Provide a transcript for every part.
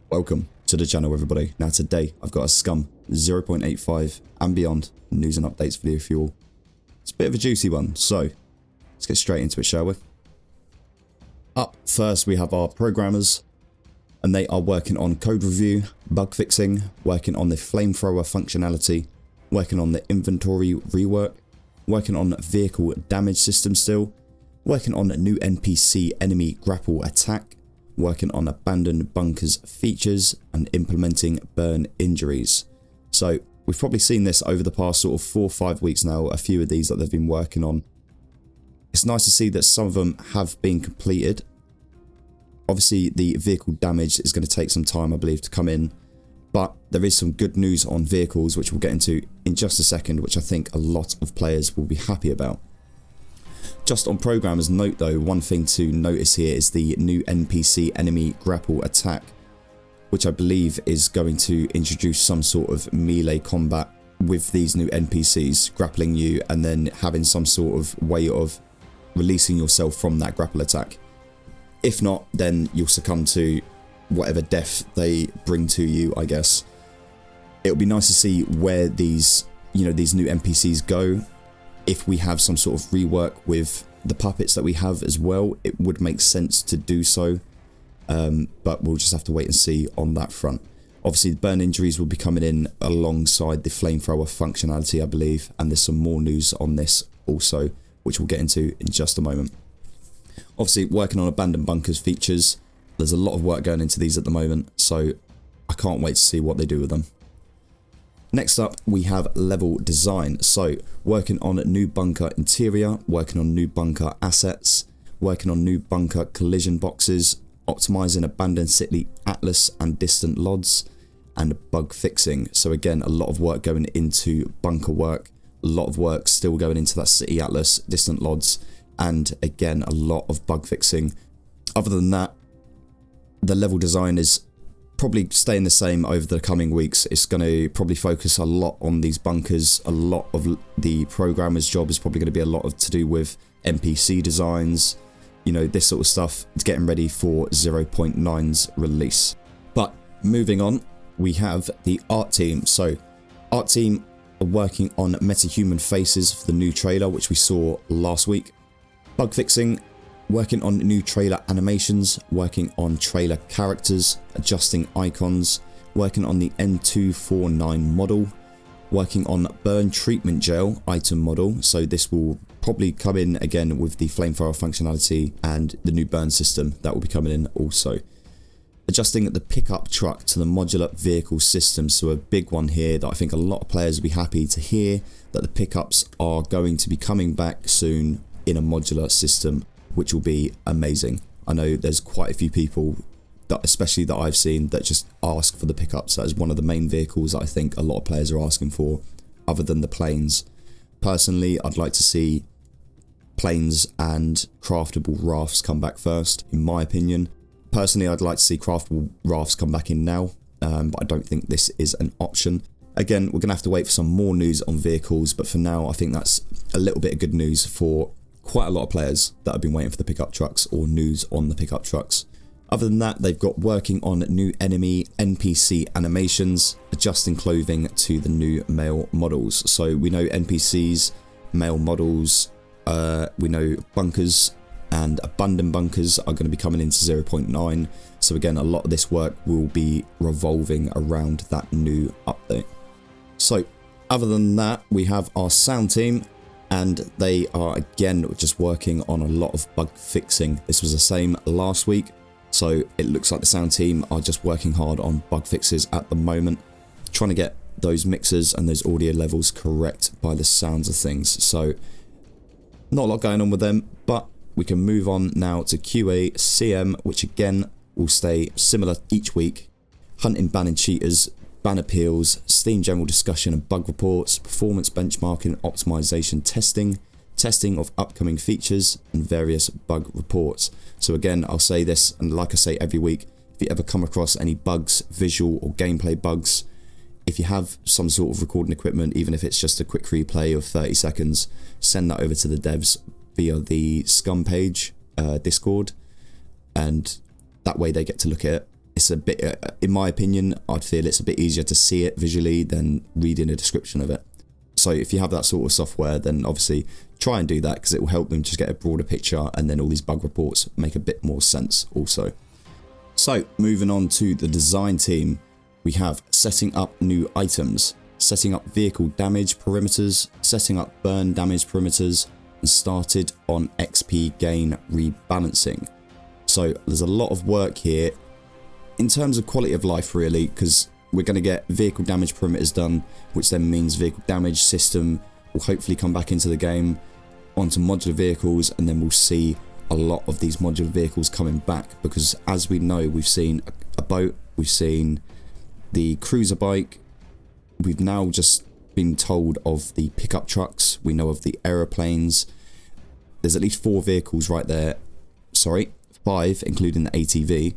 Welcome to the channel, everybody. Now today I've got a Scum 0.85 and beyond news and updates video for you all. It's a bit of a juicy one, so let's get straight into it, shall we? Up first we have our programmers, and they are working on code review, bug fixing, working on the flamethrower functionality, working on the inventory rework, working on vehicle damage system still, working on a new NPC enemy grapple attack, working on abandoned bunkers features, and implementing burn injuries. So we've probably seen this over the past sort of 4 or 5 weeks now, a few of these that they've been working on. It's nice to see that some of them have been completed. Obviously the vehicle damage is going to take some time, I believe, to come in, but there is some good news on vehicles which we'll get into in just a second, which I think a lot of players will be happy about. Just on programmers note though, one thing to notice here is the new NPC enemy grapple attack, which I believe is going to introduce some sort of melee combat with these new NPCs grappling you and then having some sort of way of releasing yourself from that grapple attack. If not, then you'll succumb to whatever death they bring to you, I guess. It'll be nice to see where these new NPCs go. If we have some sort of rework with the puppets that we have as well, it would make sense to do so, but we'll just have to wait and see on that front. Obviously the burn injuries will be coming in alongside the flamethrower functionality, I believe, and there's some more news on this also, which we'll get into in just a moment. Obviously working on abandoned bunkers features, there's a lot of work going into these at the moment, so I can't wait to see what they do with them. Next up, we have level design. So working on a new bunker interior, working on new bunker assets, working on new bunker collision boxes, optimizing abandoned city atlas and distant LODs, and bug fixing. So again, a lot of work going into bunker work, a lot of work still going into that city atlas, distant LODs, and again, a lot of bug fixing. Other than that, the level design is probably staying the same over the coming weeks. It's going to probably focus a lot on these bunkers. A lot of the programmer's job is probably going to be a lot to do with NPC designs, this sort of stuff. It's getting ready for 0.9's release. But moving on, we have the art team. So art team are working on metahuman faces for the new trailer, which we saw last week. Bug fixing, working on new trailer animations, working on trailer characters, adjusting icons, working on the N249 model, working on burn treatment gel item model. So this will probably come in again with the flamethrower functionality and the new burn system that will be coming in also. Adjusting the pickup truck to the modular vehicle system. So a big one here that I think a lot of players will be happy to hear, that the pickups are going to be coming back soon in a modular system, which will be amazing. I know there's quite a few people, especially that I've seen, that just ask for the pickups. That is one of the main vehicles that I think a lot of players are asking for, other than the planes. Personally, I'd like to see planes and craftable rafts come back first, in my opinion. Personally, I'd like to see craftable rafts come back in now, but I don't think this is an option. Again, we're going to have to wait for some more news on vehicles, but for now, I think that's a little bit of good news for quite a lot of players that have been waiting for the pickup trucks or news on the pickup trucks. Other than that, they've got working on new enemy NPC animations, adjusting clothing to the new male models. So we know NPCs, male models, we know bunkers and abandoned bunkers are going to be coming into 0.9. So again, a lot of this work will be revolving around that new update. So other than that, we have our sound team, and they are again just working on a lot of bug fixing. This was the same last week, so it looks like the sound team are just working hard on bug fixes at the moment, trying to get those mixers and those audio levels correct by the sounds of things. So not a lot going on with them, but we can move on now to QA CM, which again will stay similar each week. Hunting banning cheaters, ban appeals, Steam general discussion and bug reports, performance benchmarking, optimization testing, testing of upcoming features, and various bug reports. So again, I'll say this, and like I say every week, if you ever come across any bugs, visual or gameplay bugs, if you have some sort of recording equipment, even if it's just a quick replay of 30 seconds, send that over to the devs via the Scum page, Discord, and that way they get to look at it. it's a bit, in my opinion, I'd feel it's a bit easier to see it visually than reading a description of it. So if you have that sort of software, then obviously try and do that, because it will help them just get a broader picture, and then all these bug reports make a bit more sense also. So moving on to the design team, we have setting up new items, setting up vehicle damage perimeters, setting up burn damage perimeters, and started on XP gain rebalancing. So there's a lot of work here in terms of quality of life, really, because we're going to get vehicle damage perimeters done, which then means vehicle damage system will hopefully come back into the game onto modular vehicles, and then we'll see a lot of these modular vehicles coming back, because as we know, we've seen a boat, we've seen the cruiser bike, we've now just been told of the pickup trucks, we know of the aeroplanes. There's at least 4 vehicles right there, sorry, 5 including the ATV.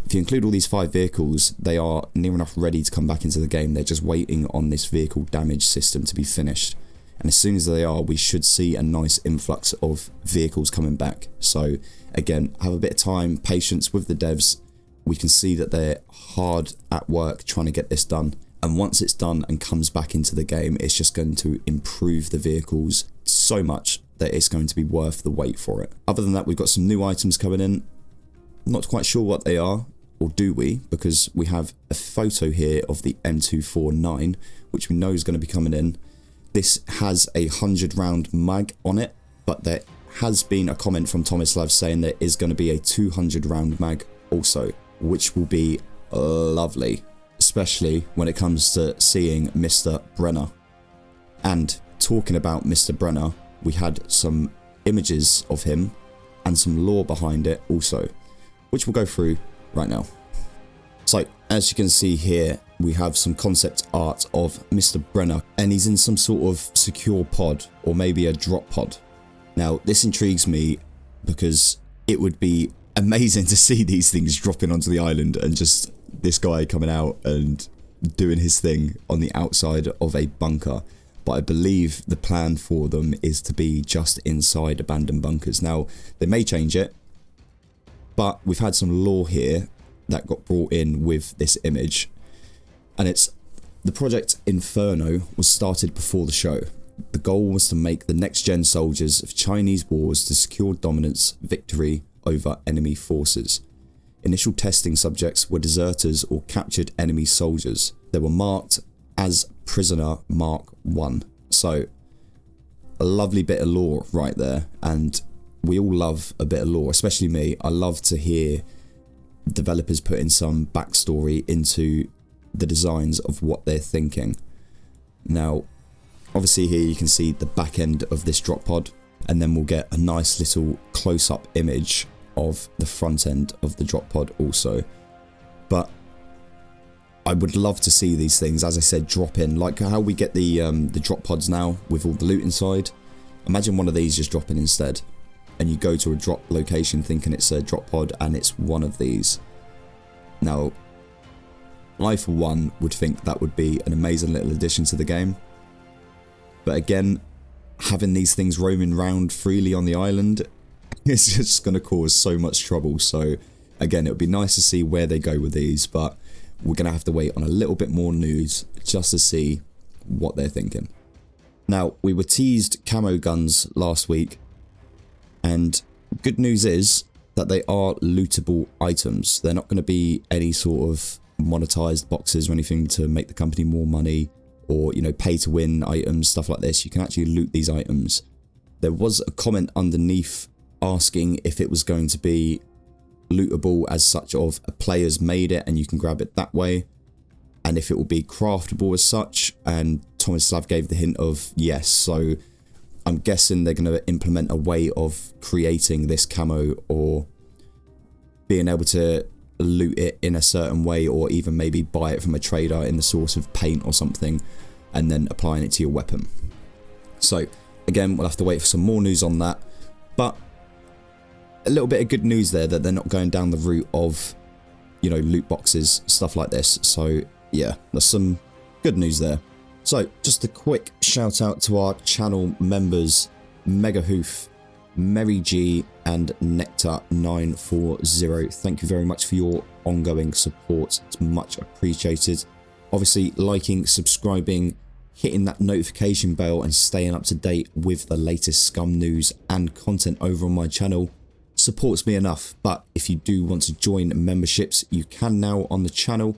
If you include all these 5 vehicles, they are near enough ready to come back into the game. They're just waiting on this vehicle damage system to be finished. And as soon as they are, we should see a nice influx of vehicles coming back. So again, have a bit of time, patience with the devs. We can see that they're hard at work trying to get this done. And once it's done and comes back into the game, it's just going to improve the vehicles so much that it's going to be worth the wait for it. Other than that, we've got some new items coming in. Not quite sure what they are, or do we? Because we have a photo here of the M249, which we know is going to be coming in. This has a 100 round mag on it, but there has been a comment from Tomislav saying there is going to be a 200 round mag also, which will be lovely, especially when it comes to seeing Mr. Brenner. And talking about Mr. Brenner, we had some images of him and some lore behind it also, which we'll go through right now. So as you can see here, we have some concept art of Mr. Brenner, and he's in some sort of secure pod, or maybe a drop pod. Now this intrigues me because it would be amazing to see these things dropping onto the island, and just this guy coming out and doing his thing on the outside of a bunker. But I believe the plan for them is to be just inside abandoned bunkers. Now they may change it, but we've had some lore here that got brought in with this image, and it's the project Inferno was started before the show. The goal was to make the next gen soldiers of Chinese wars to secure dominance, victory over enemy forces. Initial testing subjects were deserters or captured enemy soldiers. They were marked as prisoner Mark 1. So a lovely bit of lore right there, and we all love a bit of lore, especially me. I love to hear developers putting some backstory into the designs of what they're thinking. Now obviously here you can see the back end of this drop pod, and then we'll get a nice little close-up image of the front end of the drop pod also. But I would love to see these things, as I said, drop in, like how we get the drop pods now with all the loot inside. Imagine one of these just dropping instead, and you go to a drop location thinking it's a drop pod and it's one of these. Now I for one would think that would be an amazing little addition to the game, but again, having these things roaming around freely on the island is just going to cause so much trouble. So again, it would be nice to see where they go with these, but we're going to have to wait on a little bit more news just to see what they're thinking. Now, we were teased Camo Guns last week, and good news is that they are lootable items. They're not going to be any sort of monetized boxes or anything to make the company more money, or, you know, pay to win items, stuff like this. You can actually loot these items. There was a comment underneath asking if it was going to be lootable as such, of a player's made it and you can grab it that way, and if it will be craftable as such, and Tomislav gave the hint of yes. So I'm guessing they're going to implement a way of creating this camo, or being able to loot it in a certain way, or even maybe buy it from a trader in the source of paint or something, and then applying it to your weapon. So again, we'll have to wait for some more news on that, but a little bit of good news there that they're not going down the route of, you know, loot boxes, stuff like this. So yeah, there's some good news there. So just a quick shout out to our channel members, Mega Hoof, Mary G and Nectar940. Thank you very much for your ongoing support. It's much appreciated. Obviously, liking, subscribing, hitting that notification bell and staying up to date with the latest Scum news and content over on my channel supports me enough. But if you do want to join memberships, you can now on the channel.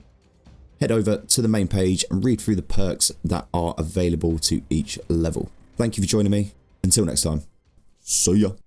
Head over to the main page and read through the perks that are available to each level. Thank you for joining me. Until next time, see ya.